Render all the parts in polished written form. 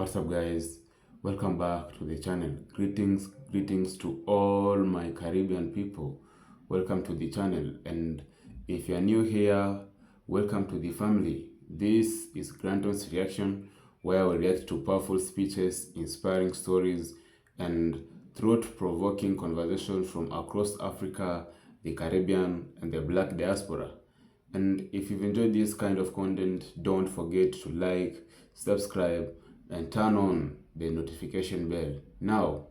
What's up, guys? Welcome back to the channel. Greetings to all my Caribbean people. Welcome to the channel, and if you are new here, welcome to the family. This is Granton's Reaction, where we react to powerful speeches, inspiring stories, and thought-provoking conversations from across Africa, the Caribbean, and the Black diaspora. And if you've enjoyed this kind of content, don't forget to like, subscribe, and turn on the notification bell. Now,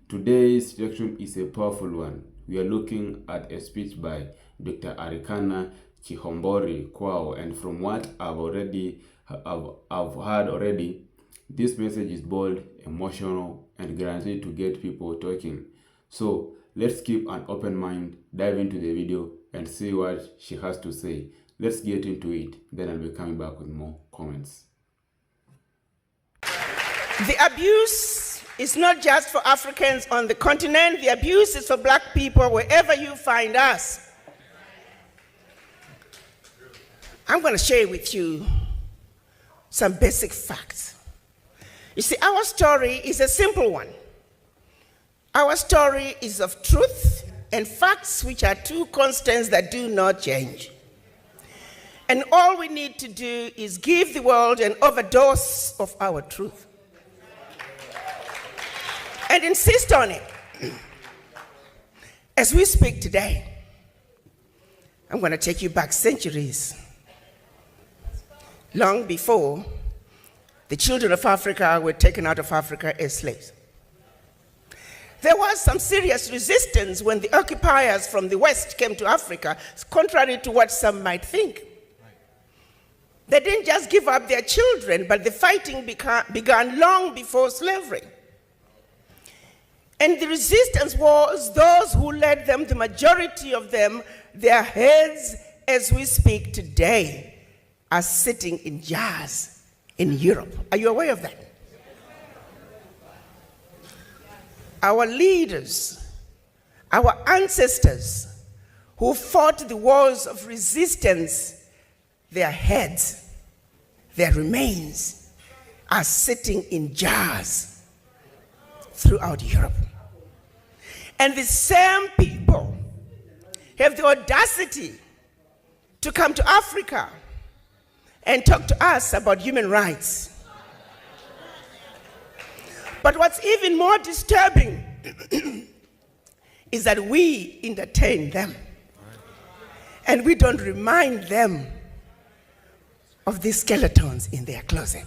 today's reaction is a powerful one. We are looking at a speech by Dr. Arikana Chihombori Kwao, and from what I've heard already, this message is bold, emotional, and guaranteed to get people talking. So let's keep an open mind, dive into the video, and see what she has to say. Let's get into it, then I'll be coming back with more comments. The abuse is not just for Africans on the continent, the abuse is for Black people wherever you find us. I'm going to share with you some basic facts. You see, our story is a simple one. Our story is of truth and facts, which are two constants that do not change. And all we need to do is give the world an overdose of our truth and insist on it. As we speak today, I'm going to take you back centuries, long before the children of Africa were taken out of Africa as slaves. There was some serious resistance when the occupiers from the West came to Africa, contrary to what some might think. They didn't just give up their children, but the fighting began long before slavery. And the resistance was those who led them, the majority of them, their heads, as we speak today, are sitting in jars in Europe. Are you aware of that? Our leaders, our ancestors who fought the wars of resistance, their heads, their remains are sitting in jars throughout Europe. And the same people have the audacity to come to Africa and talk to us about human rights. But what's even more disturbing is that we entertain them and we don't remind them of these skeletons in their closet.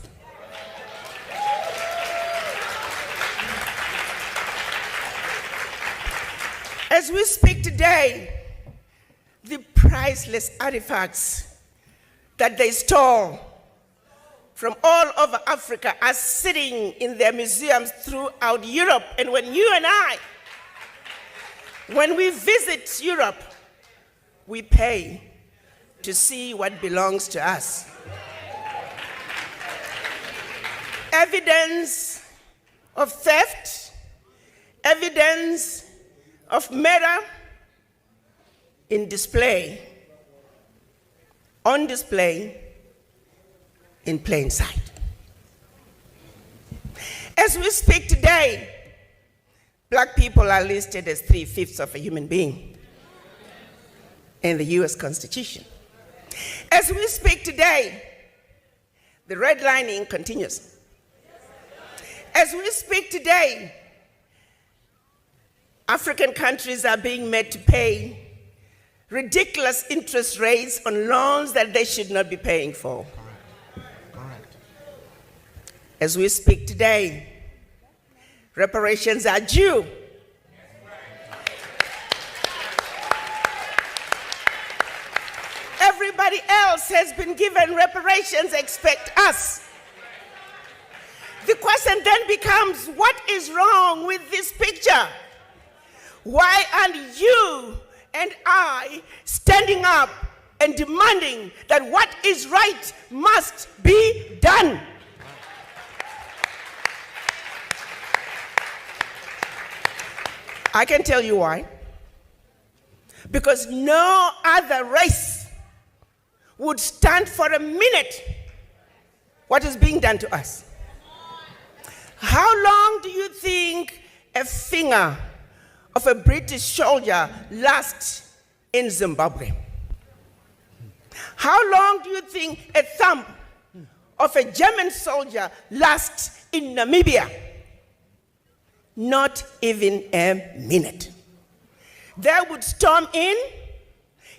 As we speak today, the priceless artifacts that they stole from all over Africa are sitting in their museums throughout Europe. And when you and I, when we visit Europe, we pay to see what belongs to us. Evidence of theft, evidence of murder on display in plain sight. As we speak today, Black people are listed as 3/5 of a human being in the US Constitution. As we speak today, the redlining continues. As we speak today, African countries are being made to pay ridiculous interest rates on loans that they should not be paying for. Correct. As we speak today, reparations are due. Everybody else has been given reparations, expect us. The question then becomes, what is wrong with this picture? Why aren't you and I standing up and demanding that what is right must be done? I can tell you why. Because no other race would stand for a minute what is being done to us. How long do you think a finger of a British soldier lasts in Zimbabwe? How long do you think a thumb of a German soldier lasts in Namibia? Not even a minute. They would storm in,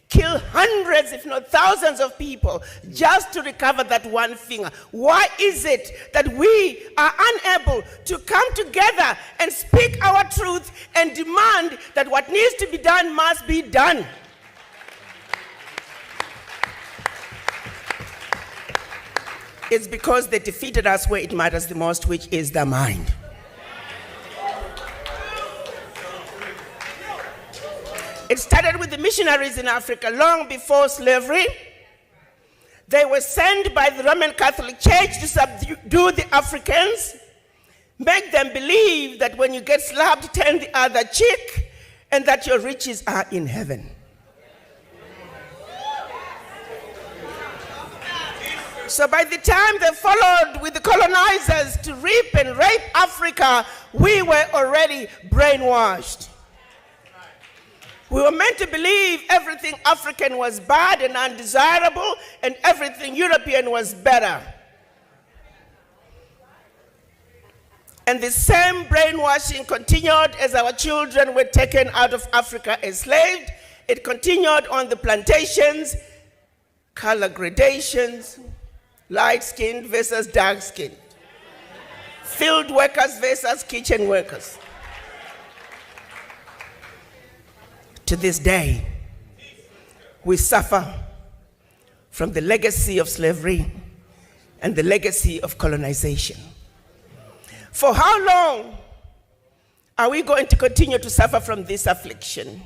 kill hundreds, if not thousands of people just to recover that one finger. Why is it that we are unable to come together and speak our truth and demand that what needs to be done must be done? It's because they defeated us where it matters the most, which is the mind. It started with the missionaries in Africa long before slavery. They were sent by the Roman Catholic Church to subdue the Africans, make them believe that when you get slapped, turn the other cheek, and that your riches are in heaven. So by the time they followed with the colonizers to rape and rape Africa, we were already brainwashed. We were meant to believe everything African was bad and undesirable, and everything European was better. And the same brainwashing continued as our children were taken out of Africa enslaved. It continued on the plantations, color gradations, light-skinned versus dark-skinned, field workers versus kitchen workers. To this day, we suffer from the legacy of slavery and the legacy of colonization. For how long are we going to continue to suffer from this affliction?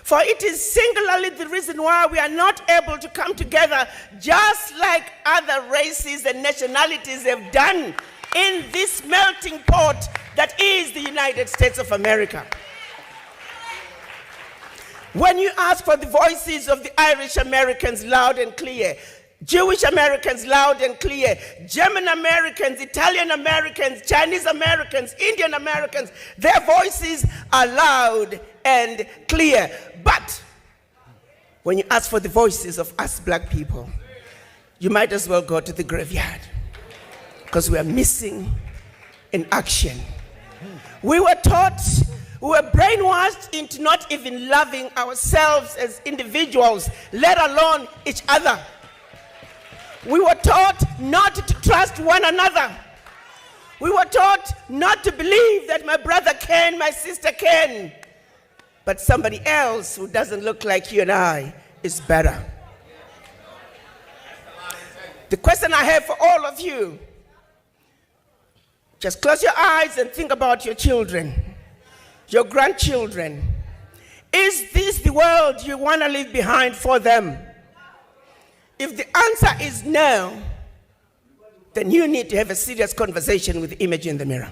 For it is singularly the reason why we are not able to come together just like other races and nationalities have done in this melting pot that is the United States of America. When you ask for the voices of the Irish Americans loud and clear, Jewish Americans loud and clear, German Americans, Italian Americans, Chinese Americans, Indian Americans, their voices are loud and clear. But when you ask for the voices of us black people, you might as well go to the graveyard because we are missing in action. We were taught, we were brainwashed into not even loving ourselves as individuals, let alone each other. We were taught not to trust one another. We were taught not to believe that my brother can, my sister can, but somebody else who doesn't look like you and I is better. The question I have for all of you, just close your eyes and think about your children, your grandchildren. Is this the world you want to leave behind for them? If the answer is no, then you need to have a serious conversation with the image in the mirror.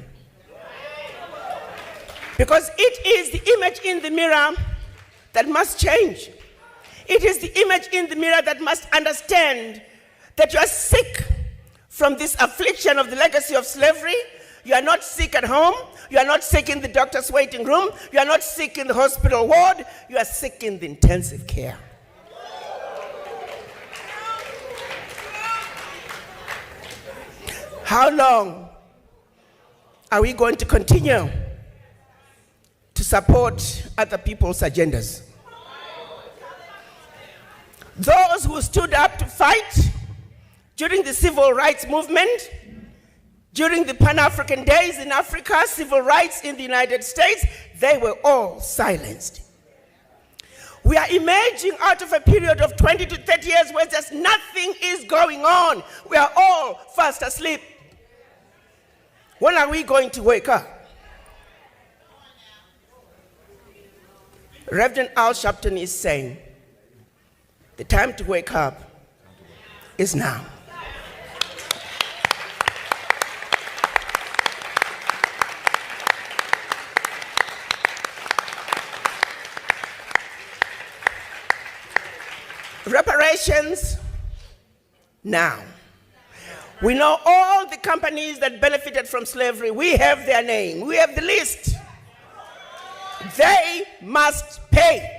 Because it is the image in the mirror that must change. It is the image in the mirror that must understand that you are sick from this affliction of the legacy of slavery. You are not sick at home. You are not sick in the doctor's waiting room. You are not sick in the hospital ward. You are sick in the intensive care. How long are we going to continue to support other people's agendas? Those who stood up to fight during the civil rights movement, during the Pan-African days in Africa, civil rights in the United States, they were all silenced. We are emerging out of a period of 20 to 30 years where just nothing is going on. We are all fast asleep. When are we going to wake up? Reverend Al Sharpton is saying, the time to wake up is now. Reparations now. We know all the companies that benefited from slavery, we have their name, we have the list. They must pay.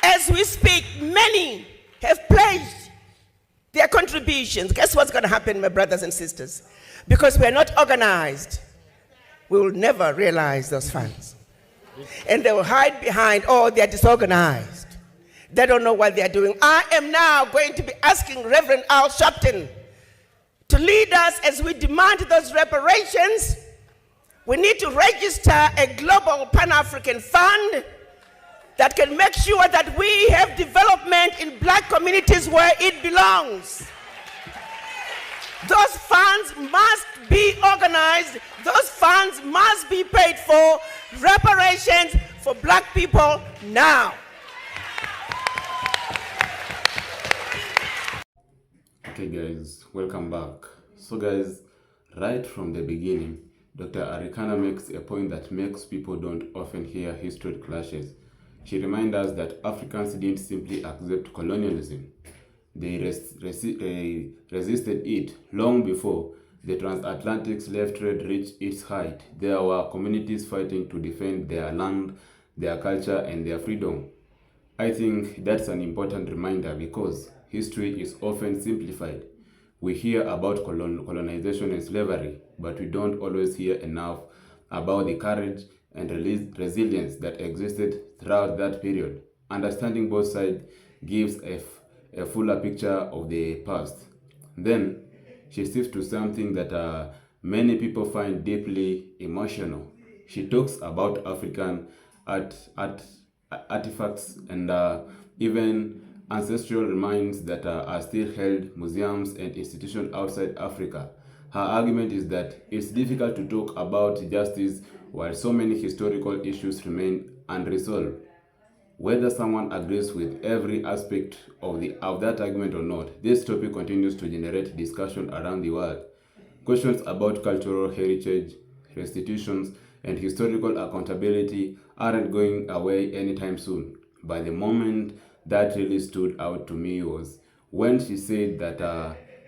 As we speak, many have pledged their contributions. Guess what's going to happen, my brothers and sisters? Because we are not organized, we will never realize those funds. And they will hide behind, oh, they are disorganized. They don't know what they are doing. I am now going to be asking Reverend Al Sharpton to lead us as we demand those reparations. We need to register a global Pan-African fund that can make sure that we have development in black communities where it belongs. Those funds must be organized. Those funds must be paid for. Reparations for black people now. Okay guys, welcome back. So guys, right from the beginning, Dr. Arikana makes a point that makes people don't often hear historic clashes. She reminds us that Africans didn't simply accept colonialism. They resisted it long before the transatlantic slave trade reached its height. There were communities fighting to defend their land, their culture, and their freedom. I think that's an important reminder because history is often simplified. We hear about colonization and slavery, but we don't always hear enough about the courage and resilience that existed throughout that period. Understanding both sides gives a fuller picture of the past. Then, she shifts to something that many people find deeply emotional. She talks about African artifacts and even ancestral remains that are still held museums and institutions outside Africa. Her argument is that it's difficult to talk about justice while so many historical issues remain unresolved. Whether someone agrees with every aspect of that argument or not, this topic continues to generate discussion around the world. Questions about cultural heritage, restitutions, and historical accountability aren't going away anytime soon. But the moment that really stood out to me was when she said that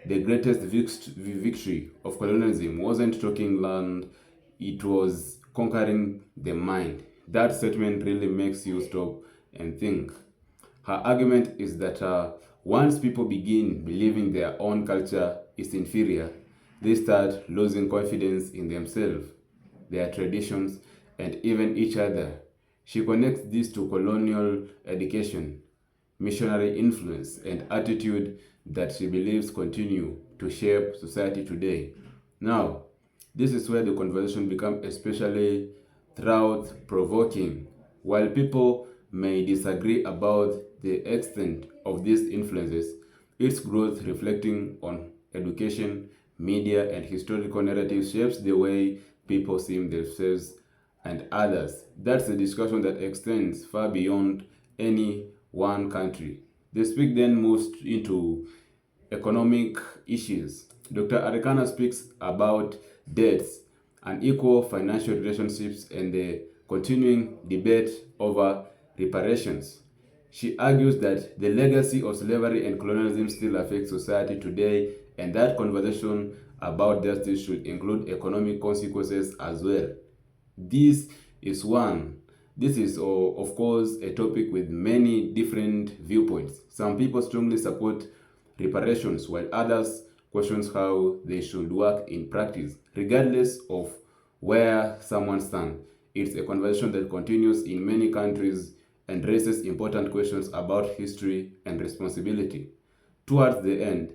the greatest victory of colonialism wasn't taking land, it was conquering the mind. That statement really makes you stop and think. Her argument is that once people begin believing their own culture is inferior, they start losing confidence in themselves, their traditions, and even each other. She connects this to colonial education, missionary influence, and attitude that she believes continue to shape society today. Now, this is where the conversation becomes especially thought-provoking. While people may disagree about the extent of these influences, its growth reflecting on education, media, and historical narratives shapes the way people see themselves and others. That's a discussion that extends far beyond any one country. The speak then moves into economic issues. Dr. Arikana speaks about debts, unequal financial relationships, and the continuing debate over reparations. She argues that the legacy of slavery and colonialism still affects society today, and that conversation about justice should include economic consequences as well. This is one. This is, of course, a topic with many different viewpoints. Some people strongly support reparations, while others question how they should work in practice. Regardless of where someone stands, it's a conversation that continues in many countries and raises important questions about history and responsibility. Towards the end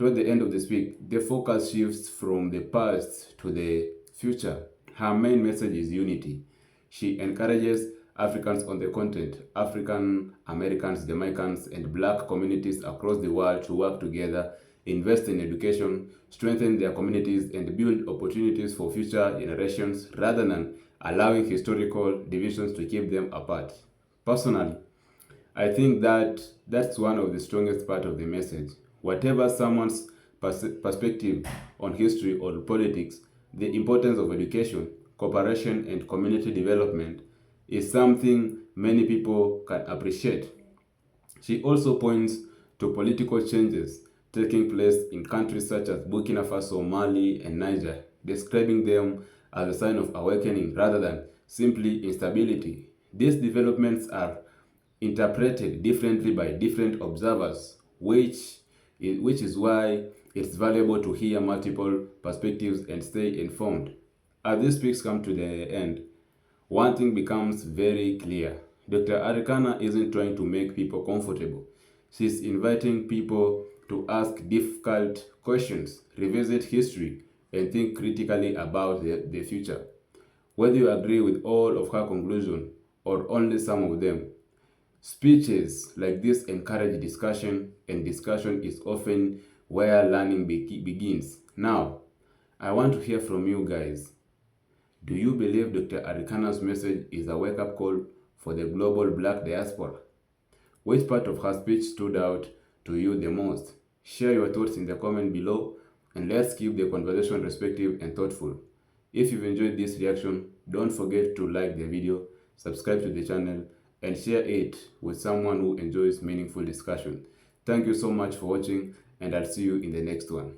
of the speech, the focus shifts from the past to the future. Her main message is unity. She encourages Africans on the continent, African Americans, Jamaicans, and black communities across the world to work together, invest in education, strengthen their communities, and build opportunities for future generations rather than allowing historical divisions to keep them apart. Personally, I think that's one of the strongest part of the message. Whatever someone's perspective on history or politics, the importance of education, cooperation, and community development is something many people can appreciate. She also points to political changes taking place in countries such as Burkina Faso, Mali, and Niger, describing them as a sign of awakening rather than simply instability. These developments are interpreted differently by different observers, which is why it's valuable to hear multiple perspectives and stay informed. As these speaks come to the end, one thing becomes very clear. Dr. Arikana isn't trying to make people comfortable. She's inviting people to ask difficult questions, revisit history, and think critically about the future. Whether you agree with all of her conclusions or only some of them, speeches like this encourage discussion, and discussion is often where learning begins. Now, I want to hear from you guys. Do you believe Dr. Arikana's message is a wake up call for the global black diaspora? Which part of her speech stood out to you the most? Share your thoughts in the comment below, and let's keep the conversation respectful and thoughtful. If you've enjoyed this reaction, don't forget to like the video, subscribe to the channel, and share it with someone who enjoys meaningful discussion. Thank you so much for watching, and I'll see you in the next one.